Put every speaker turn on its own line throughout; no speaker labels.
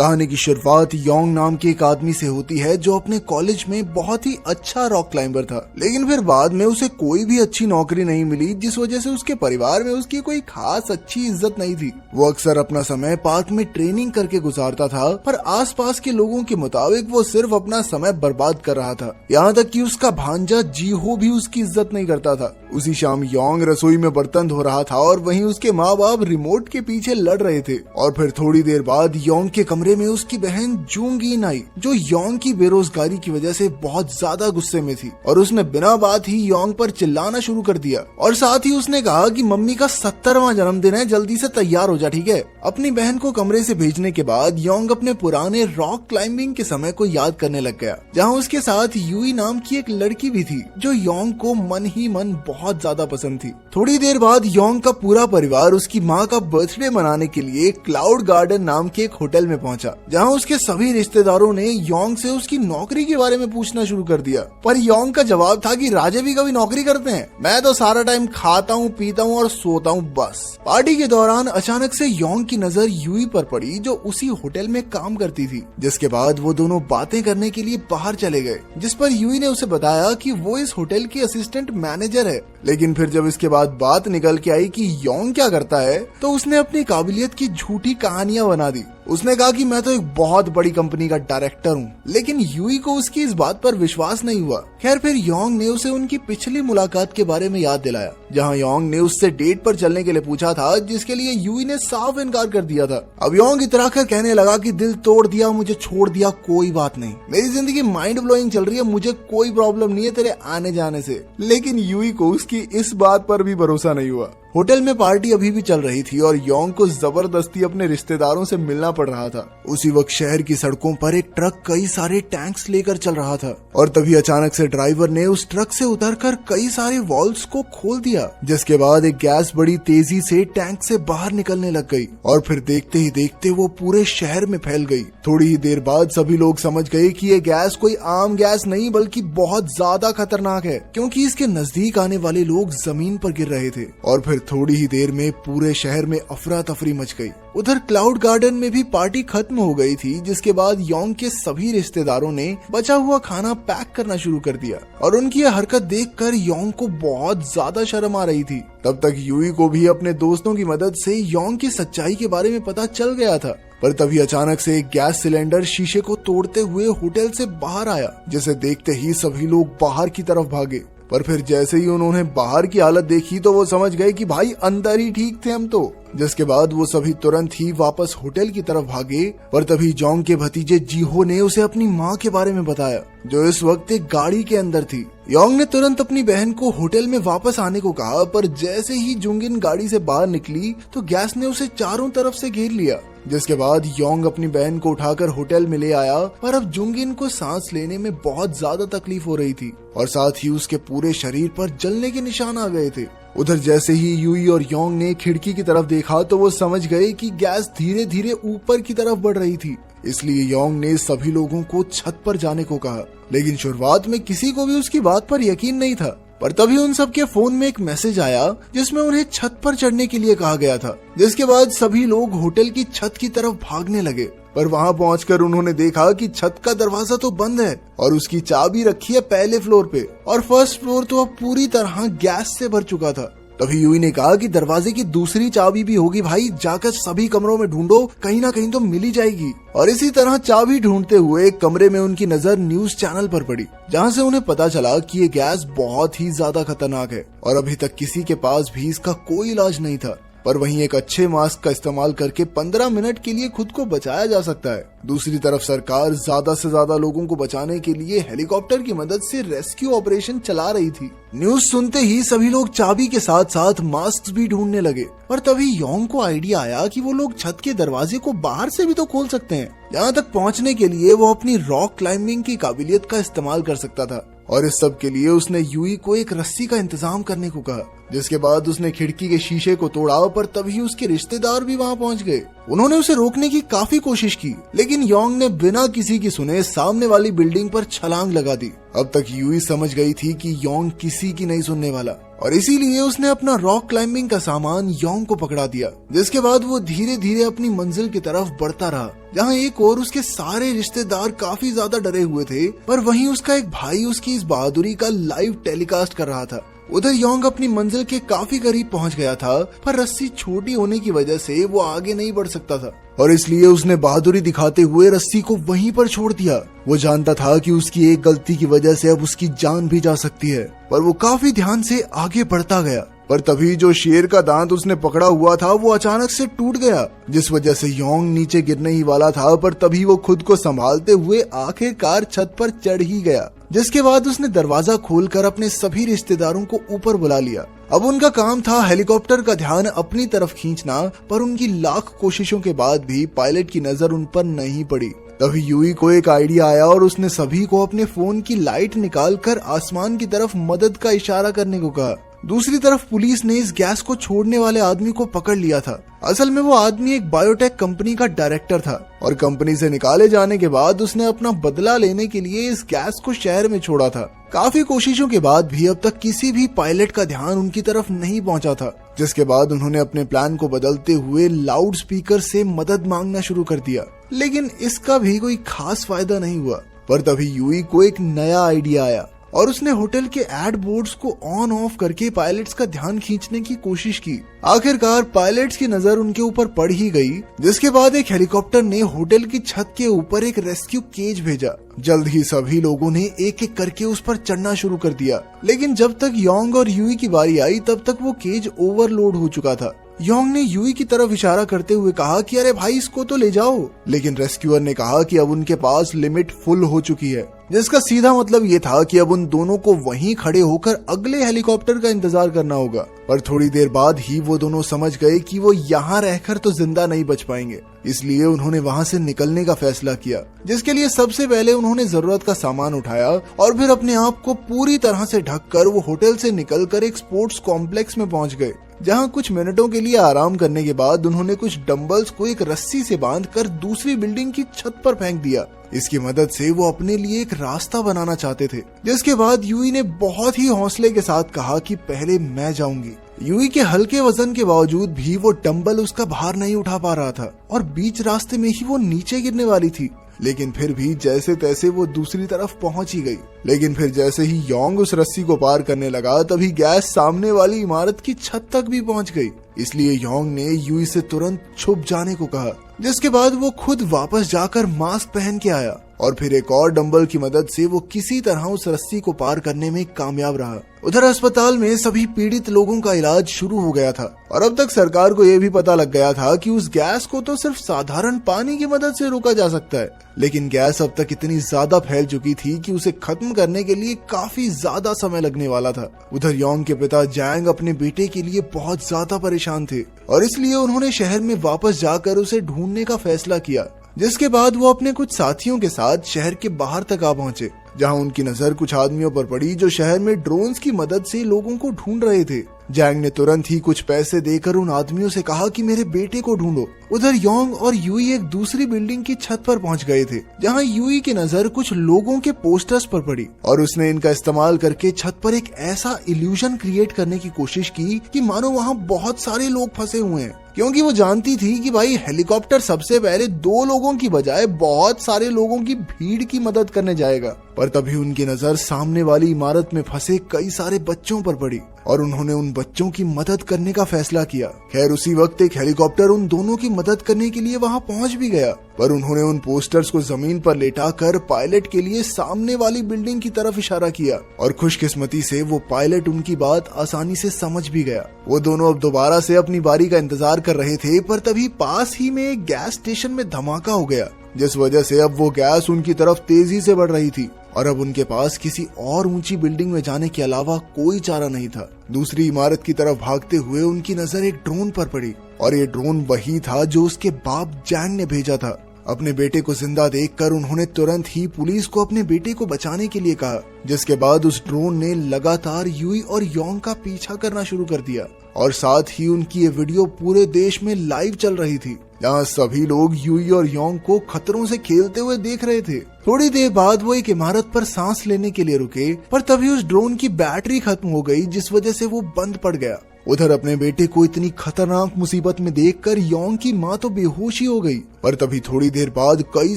कहानी की शुरुआत योंग नाम के एक आदमी से होती है जो अपने कॉलेज में बहुत ही अच्छा रॉक क्लाइंबर था, लेकिन फिर बाद में उसे कोई भी अच्छी नौकरी नहीं मिली, जिस वजह से उसके परिवार में उसकी कोई खास अच्छी इज्जत नहीं थी। वो अक्सर अपना समय पार्क में ट्रेनिंग करके गुजारता था, पर आसपास के लोगों के मुताबिक वो सिर्फ अपना समय बर्बाद कर रहा था। यहाँ तक कि उसका भांजा जीहो भी उसकी इज्जत नहीं करता था। उसी शाम योंग रसोई में बर्तन धो रहा था और वहीं उसके माँ बाप रिमोट के पीछे लड़ रहे थे। और फिर थोड़ी देर बाद योंग के कमरे में उसकी बहन जूंगीन आई, जो योंग की बेरोजगारी की वजह से बहुत ज्यादा गुस्से में थी और उसने बिना बात ही योंग पर चिल्लाना शुरू कर दिया। और साथ ही उसने कहा कि मम्मी का 70वां जन्मदिन है, जल्दी से तैयार हो जा, ठीक है। अपनी बहन को कमरे से भेजने के बाद योंग अपने पुराने रॉक क्लाइंबिंग के समय को याद करने लग गया, जहाँ उसके साथ यूई नाम की एक लड़की भी थी जो योंग को मन ही मन बहुत ज्यादा पसंद थी। थोड़ी देर बाद योंग का पूरा परिवार उसकी माँ का बर्थडे मनाने के लिए क्लाउड गार्डन नाम के एक होटल में पहुंचा, जहां उसके सभी रिश्तेदारों ने योंग से उसकी नौकरी के बारे में पूछना शुरू कर दिया। पर योंग का जवाब था कि राजे भी कभी नौकरी करते हैं, मैं तो सारा टाइम खाता हूँ, पीता हूँ और सोता हूँ बस। पार्टी के दौरान अचानक से योंग की नजर यूई पर पड़ी, जो उसी होटल में काम करती थी, जिसके बाद वो दोनों बातें करने के लिए बाहर चले गए, जिस पर यूई ने उसे बताया कि वो इस होटल की असिस्टेंट मैनेजर है। लेकिन फिर जब इसके बाद बात निकल के आई कि योंग क्या करता है, तो उसने अपनी काबिलियत की झूठी कहानियां बना दी। उसने कहा कि मैं तो एक बहुत बड़ी कंपनी का डायरेक्टर हूँ, लेकिन यूई को उसकी इस बात पर विश्वास नहीं हुआ। खैर फिर योंग ने उसे उनकी पिछली मुलाकात के बारे में याद दिलाया, जहाँ योंग ने उससे डेट पर चलने के लिए पूछा था, जिसके लिए यूई ने साफ इनकार कर दिया था। अब योंग इतरा कर कहने लगा कि दिल तोड़ दिया, मुझे छोड़ दिया, कोई बात नहीं, मेरी जिंदगी माइंड ब्लोइंग चल रही है, मुझे कोई प्रॉब्लम नहीं है तेरे आने जाने से। लेकिन यूई को उसकी इस बात पर भी भरोसा नहीं हुआ। होटल में पार्टी अभी भी चल रही थी और योंग को जबरदस्ती अपने रिश्तेदारों से मिलना पड़ रहा था। उसी वक्त शहर की सड़कों पर एक ट्रक कई सारे टैंक्स लेकर चल रहा था और तभी अचानक से ड्राइवर ने उस ट्रक से उतरकर कई सारे वॉल्व्स को खोल दिया, जिसके बाद एक गैस बड़ी तेजी से टैंक से बाहर निकलने लग गई और फिर देखते ही देखते वो पूरे शहर में फैल गई। थोड़ी ही देर बाद सभी लोग समझ गए कि ये गैस कोई आम गैस नहीं बल्कि बहुत ज्यादा खतरनाक है, क्योंकि इसके नजदीक आने वाले लोग जमीन पर गिर रहे थे। और फिर थोड़ी ही देर में पूरे शहर में अफरा तफरी मच गई। उधर क्लाउड गार्डन में भी पार्टी खत्म हो गई थी, जिसके बाद योंग के सभी रिश्तेदारों ने बचा हुआ खाना पैक करना शुरू कर दिया और उनकी यह हरकत देखकर योंग को बहुत ज्यादा शर्म आ रही थी। तब तक यूई को भी अपने दोस्तों की मदद से योंग की सच्चाई के बारे में पता चल गया था। पर तभी अचानक से एक गैस सिलेंडर शीशे को तोड़ते हुए होटल से बाहर आया, जिसे देखते ही सभी लोग बाहर की तरफ भागे। पर फिर जैसे ही उन्होंने बाहर की हालत देखी तो वो समझ गए कि भाई अंदर ही ठीक थे हम तो। जिसके बाद वो सभी तुरंत ही वापस होटल की तरफ भागे। पर तभी योंग के भतीजे जीहो ने उसे अपनी माँ के बारे में बताया, जो इस वक्त एक गाड़ी के अंदर थी। योंग ने तुरंत अपनी बहन को होटल में वापस आने को कहा, पर जैसे ही जूंगिन गाड़ी से बाहर निकली तो गैस ने उसे चारों तरफ से घेर लिया। जिसके बाद योंग अपनी बहन को उठाकर होटल में ले आया, पर अब जूंगिन को सांस लेने में बहुत ज्यादा तकलीफ हो रही थी और साथ ही उसके पूरे शरीर पर जलने के निशान आ गए थे। उधर जैसे ही यूई और योंग ने खिड़की की तरफ देखा तो वो समझ गए कि गैस धीरे धीरे ऊपर की तरफ बढ़ रही थी। इसलिए योंग ने सभी लोगों को छत पर जाने को कहा, लेकिन शुरुआत में किसी को भी उसकी बात पर यकीन नहीं था। पर तभी उन सबके फोन में एक मैसेज आया, जिसमें उन्हें छत पर चढ़ने के लिए कहा गया था। जिसके बाद सभी लोग होटल की छत की तरफ भागने लगे, पर वहां पहुंचकर उन्होंने देखा कि छत का दरवाजा तो बंद है और उसकी चाबी रखी है पहले फ्लोर पे और फर्स्ट फ्लोर तो अब पूरी तरह गैस से भर चुका था। तभी यूई ने कहा कि दरवाजे की दूसरी चाबी भी होगी भाई, जाकर सभी कमरों में ढूंढो, कहीं ना कहीं तो मिल ही जाएगी। और इसी तरह चाबी ढूंढते हुए एक कमरे में उनकी नजर न्यूज चैनल पर पड़ी, जहां से उन्हें पता चला कि ये गैस बहुत ही ज्यादा खतरनाक है और अभी तक किसी के पास भी इसका कोई इलाज नहीं था। पर वहीं एक अच्छे मास्क का इस्तेमाल करके 15 मिनट के लिए खुद को बचाया जा सकता है। दूसरी तरफ सरकार ज्यादा से ज्यादा लोगों को बचाने के लिए हेलीकॉप्टर की मदद से रेस्क्यू ऑपरेशन चला रही थी। न्यूज सुनते ही सभी लोग चाबी के साथ साथ मास्क भी ढूंढने लगे। पर तभी योंग को आइडिया आया कि वो लोग छत के दरवाजे को बाहर से भी तो खोल सकते हैं। यहाँ तक पहुँचने के लिए वो अपनी रॉक क्लाइंबिंग की काबिलियत का इस्तेमाल कर सकता था और इस सब के लिए उसने यूई को एक रस्सी का इंतजाम करने को कहा। जिसके बाद उसने खिड़की के शीशे को तोड़ा, पर तभी उसके रिश्तेदार भी वहां पहुंच गए। उन्होंने उसे रोकने की काफी कोशिश की, लेकिन योंग ने बिना किसी की सुने सामने वाली बिल्डिंग पर छलांग लगा दी। अब तक यूई समझ गई थी कि योंग किसी की नहीं सुनने वाला और इसीलिए उसने अपना रॉक क्लाइंबिंग का सामान योंग को पकड़ा दिया। जिसके बाद वो धीरे धीरे अपनी मंजिल की तरफ बढ़ता रहा जहाँ एक और उसके सारे रिश्तेदार काफी ज्यादा डरे हुए थे, पर वहीं उसका एक भाई उसकी इस बहादुरी का लाइव टेलीकास्ट कर रहा था। उधर योंग अपनी मंजिल के काफी करीब पहुंच गया था, पर रस्सी छोटी होने की वजह से वो आगे नहीं बढ़ सकता था और इसलिए उसने बहादुरी दिखाते हुए रस्सी को वहीं पर छोड़ दिया। वो जानता था कि उसकी एक गलती की वजह से अब उसकी जान भी जा सकती है, पर वो काफी ध्यान से आगे बढ़ता गया। पर तभी जो शेर का दांत उसने पकड़ा हुआ था वो अचानक से टूट गया, जिस वजह से योंग नीचे गिरने ही वाला था, पर तभी वो खुद को संभालते हुए आखिरकार छत पर चढ़ ही गया। जिसके बाद उसने दरवाजा खोलकर अपने सभी रिश्तेदारों को ऊपर बुला लिया। अब उनका काम था हेलीकॉप्टर का ध्यान अपनी तरफ खींचना, पर उनकी लाख कोशिशों के बाद भी पायलट की नजर उन पर नहीं पड़ी। तभी यूई को एक आइडिया आया और उसने सभी को अपने फोन की लाइट निकालकर आसमान की तरफ मदद का इशारा करने को कहा। दूसरी तरफ पुलिस ने इस गैस को छोड़ने वाले आदमी को पकड़ लिया था। असल में वो आदमी एक बायोटेक कंपनी का डायरेक्टर था और कंपनी से निकाले जाने के बाद उसने अपना बदला लेने के लिए इस गैस को शहर में छोड़ा था। काफी कोशिशों के बाद भी अब तक किसी भी पायलट का ध्यान उनकी तरफ नहीं पहुंचा था, जिसके बाद उन्होंने अपने प्लान को बदलते हुए लाउड स्पीकर से मदद मांगना शुरू कर दिया। लेकिन इसका भी कोई खास फायदा नहीं हुआ। पर तभी यूई को एक नया आइडिया आया और उसने होटल के एड बोर्ड्स को ऑन ऑफ करके पायलट्स का ध्यान खींचने की कोशिश की। आखिरकार पायलट्स की नजर उनके ऊपर पड़ ही गई, जिसके बाद एक हेलीकॉप्टर ने होटल की छत के ऊपर एक रेस्क्यू केज भेजा। जल्द ही सभी लोगों ने एक एक करके उस पर चढ़ना शुरू कर दिया, लेकिन जब तक योंग और यूई की बारी आई तब तक वो केज ओवरलोड हो चुका था। योंग ने यूई की तरफ इशारा करते हुए कहा कि अरे भाई इसको तो ले जाओ, लेकिन रेस्क्यूअर ने कहा कि अब उनके पास लिमिट फुल हो चुकी है, जिसका सीधा मतलब ये था कि अब उन दोनों को वहीं खड़े होकर अगले हेलीकॉप्टर का इंतजार करना होगा। पर थोड़ी देर बाद ही वो दोनों समझ गए कि वो यहाँ रहकर तो जिंदा नहीं बच पाएंगे, इसलिए उन्होंने वहाँ से निकलने का फैसला किया, जिसके लिए सबसे पहले उन्होंने जरूरत का सामान उठाया और फिर अपने आप को पूरी तरह से ढककर वो होटल से निकलकर एक स्पोर्ट्स कॉम्प्लेक्स में पहुंच गए, जहां कुछ मिनटों के लिए आराम करने के बाद उन्होंने कुछ डंबल्स को एक रस्सी से बांधकर दूसरी बिल्डिंग की छत पर फेंक दिया। इसकी मदद से वो अपने लिए एक रास्ता बनाना चाहते थे, जिसके बाद यूई ने बहुत ही हौसले के साथ कहा कि पहले मैं जाऊंगी। यूई के हल्के वजन के बावजूद भी वो डंबल उसका भार नहीं उठा पा रहा था और बीच रास्ते में ही वो नीचे गिरने वाली थी, लेकिन फिर भी जैसे तैसे वो दूसरी तरफ पहुंच ही गई। लेकिन फिर जैसे ही योंग उस रस्सी को पार करने लगा तभी गैस सामने वाली इमारत की छत तक भी पहुंच गई, इसलिए योंग ने यूई से तुरंत छुप जाने को कहा, जिसके बाद वो खुद वापस जाकर मास्क पहन के आया और फिर एक और डंबल की मदद से वो किसी तरह उस रस्सी को पार करने में कामयाब रहा। उधर अस्पताल में सभी पीड़ित लोगों का इलाज शुरू हो गया था और अब तक सरकार को यह भी पता लग गया था कि उस गैस को तो सिर्फ साधारण पानी की मदद से रोका जा सकता है, लेकिन गैस अब तक इतनी ज्यादा फैल चुकी थी कि उसे खत्म करने के लिए काफी ज्यादा समय लगने वाला था। उधर योंग के पिता जैंग अपने बेटे के लिए बहुत ज्यादा परेशान थे और इसलिए उन्होंने शहर में वापस जाकर उसे ढूंढने का फैसला किया, जिसके बाद वो अपने कुछ साथियों के साथ शहर के बाहर तक आ पहुंचे, जहां उनकी नजर कुछ आदमियों पर पड़ी जो शहर में ड्रोन्स की मदद से लोगों को ढूंढ रहे थे। जैंग ने तुरंत ही कुछ पैसे देकर उन आदमियों से कहा कि मेरे बेटे को ढूंढो। उधर योंग और यूई एक दूसरी बिल्डिंग की छत पर पहुंच गए थे, जहां यूई की नजर कुछ लोगों के पोस्टर्स पर पड़ी और उसने इनका इस्तेमाल करके छत पर एक ऐसा इल्यूजन क्रिएट करने की कोशिश की कि मानो वहां बहुत सारे लोग फंसे हुए हैं, क्योंकि वो जानती थी कि भाई हेलीकॉप्टर सबसे पहले 2 लोगों की बजाय बहुत सारे लोगों की भीड़ की मदद करने जाएगा। पर तभी उनकी नजर सामने वाली इमारत में फंसे कई सारे बच्चों पर पड़ी और उन्होंने उन बच्चों की मदद करने का फैसला किया। खैर उसी वक्त एक हेलीकॉप्टर उन दोनों की मदद करने के लिए वहां पहुंच भी गया, पर उन्होंने उन पोस्टर्स को जमीन पर लेटाकर पायलट के लिए सामने वाली बिल्डिंग की तरफ इशारा किया और खुशकिस्मती से वो पायलट उनकी बात आसानी से समझ भी गया। वो दोनों अब दोबारा से अपनी बारी का इंतजार कर रहे थे, पर तभी पास ही में एक गैस स्टेशन में धमाका हो गया, जिस वजह से अब वो गैस उनकी तरफ तेजी से बढ़ रही थी और अब उनके पास किसी और ऊंची बिल्डिंग में जाने के अलावा कोई चारा नहीं था। दूसरी इमारत की तरफ भागते हुए उनकी नजर एक ड्रोन पर पड़ी और ये ड्रोन वही था जो उसके बाप जैंग ने भेजा था। अपने बेटे को जिंदा देखकर उन्होंने तुरंत ही पुलिस को अपने बेटे को बचाने के लिए कहा, जिसके बाद उस ड्रोन ने लगातार यूई और योंग का पीछा करना शुरू कर दिया और साथ ही उनकी ये वीडियो पूरे देश में लाइव चल रही थी, जहाँ सभी लोग यूई और योंग को खतरों से खेलते हुए देख रहे थे। थोड़ी देर बाद वो एक इमारत पर सांस लेने के लिए रुके, पर तभी उस ड्रोन की बैटरी खत्म हो गई, जिस वजह से वो बंद पड़ गया उधर अपने बेटे को इतनी खतरनाक मुसीबत में देखकर योंग की माँ तो बेहोश ही हो गई। पर तभी थोड़ी देर बाद कई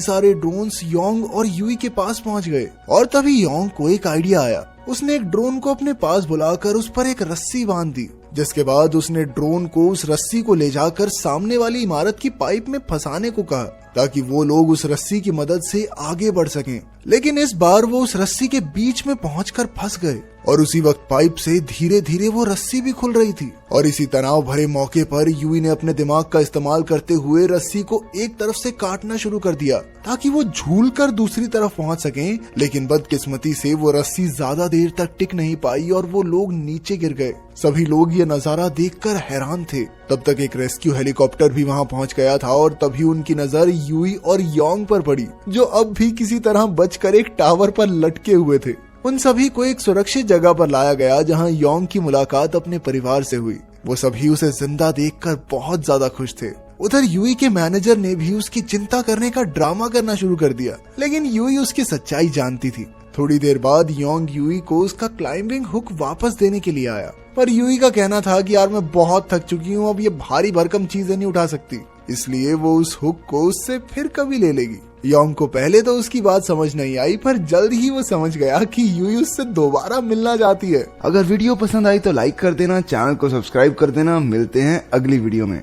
सारे ड्रोन्स योंग और यूई के पास पहुंच गए और तभी योंग को एक आइडिया आया। उसने एक ड्रोन को अपने पास बुलाकर उस पर एक रस्सी बांध दी, जिसके बाद उसने ड्रोन को उस रस्सी को ले जाकर सामने वाली इमारत की पाइप में फंसाने को कहा ताकि वो लोग उस रस्सी की मदद से आगे बढ़ सकें। लेकिन इस बार वो उस रस्सी के बीच में पहुंचकर फंस गए और उसी वक्त पाइप से धीरे धीरे वो रस्सी भी खुल रही थी। और इसी तनाव भरे मौके पर यूई ने अपने दिमाग का इस्तेमाल करते हुए रस्सी को एक तरफ से काटना शुरू कर दिया ताकि वो झूल कर दूसरी तरफ पहुंच सकें। लेकिन बदकिस्मती से वो रस्सी ज्यादा देर तक टिक नहीं पाई और वो लोग नीचे गिर गए। सभी लोग ये नजारा देखकर हैरान थे। तब तक एक रेस्क्यू हेलीकॉप्टर भी वहां पहुंच गया था और तभी उनकी नजर यूई और योंग पर पड़ी, जो अब भी किसी तरह बचकर एक टावर पर लटके हुए थे। उन सभी को एक सुरक्षित जगह पर लाया गया जहां योंग की मुलाकात अपने परिवार से हुई। वो सभी उसे जिंदा देखकर बहुत ज्यादा खुश थे। उधर यूई के मैनेजर ने भी उसकी चिंता करने का ड्रामा करना शुरू कर दिया, लेकिन यूई उसकी सच्चाई जानती थी। थोड़ी देर बाद योंग यूई को उसका क्लाइंबिंग हुक वापस देने के लिए आया, पर यूई का कहना था कि यार मैं बहुत थक चुकी हूँ, अब ये भारी भरकम चीजें नहीं उठा सकती, इसलिए वो उस हुक को उससे फिर कभी ले लेगी। योंग को पहले तो उसकी बात समझ नहीं आई, पर जल्द ही वो समझ गया कि यूई उससे दोबारा मिलना चाहती है।
अगर वीडियो पसंद आई तो लाइक कर देना, चैनल को सब्सक्राइब कर देना। मिलते हैं अगली वीडियो में।